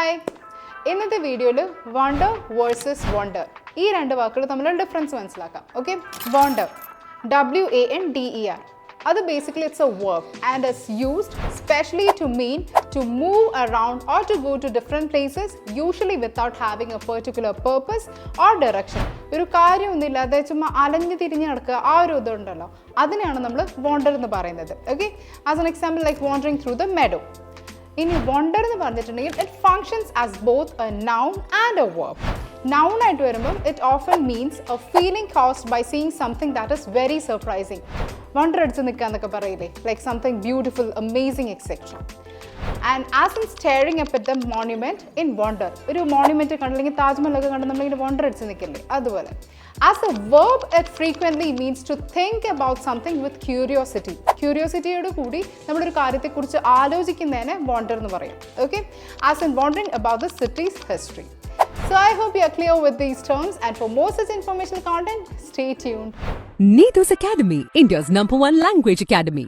Hi! In this video, wonder versus wonder. These two words have a difference. Okay? Wonder. W-A-N-D-E-R. Basically, it's a verb and is used specially to mean to move around or to go to different places, usually without having a particular purpose or direction. ഒരു കാര്യമൊന്നുമില്ലാതെ ചുമ്മാ അലഞ്ഞു തിരിഞ്ഞ് നടക്കുക ആ ഒരു ഇതുണ്ടല്ലോ അതിനെയാണ് നമ്മൾ wander എന്ന് പറയുന്നത്. Okay? As an example, like wandering through the meadow. In wander എന്ന് പറഞ്ഞിട്ടുണ്ടെങ്കിൽ it functions as both a noun and a verb. Noun ആയിട്ട് വരുമ്പോൾ it often means a feeling caused by seeing something that is very surprising. Wonder അടിച്ച് നിൽക്കുക എന്നൊക്കെ പറയില്ലേ, like something beautiful, amazing, etc. And as in staring up at the monument in wonder. ഒരു monument കണ്ടില്ലെങ്കിൽ താജ്മഹലൊക്കെ കണ്ട് നമ്മളിങ്ങനെ wonder അടിച്ച് നിൽക്കില്ലേ, അതുപോലെ. As a verb, it frequently means to think about something with curiosity. Curiosity യോട് കൂടി നമ്മളൊരു കാര്യത്തെക്കുറിച്ച് ആലോചിക്കുന്നതിനെ wonder എന്ന് പറയും. Okay? As in wondering about the city's history. So I hope you are clear with these terms, and for more such informational content, stay tuned. Neethus Academy, India's #1 language academy.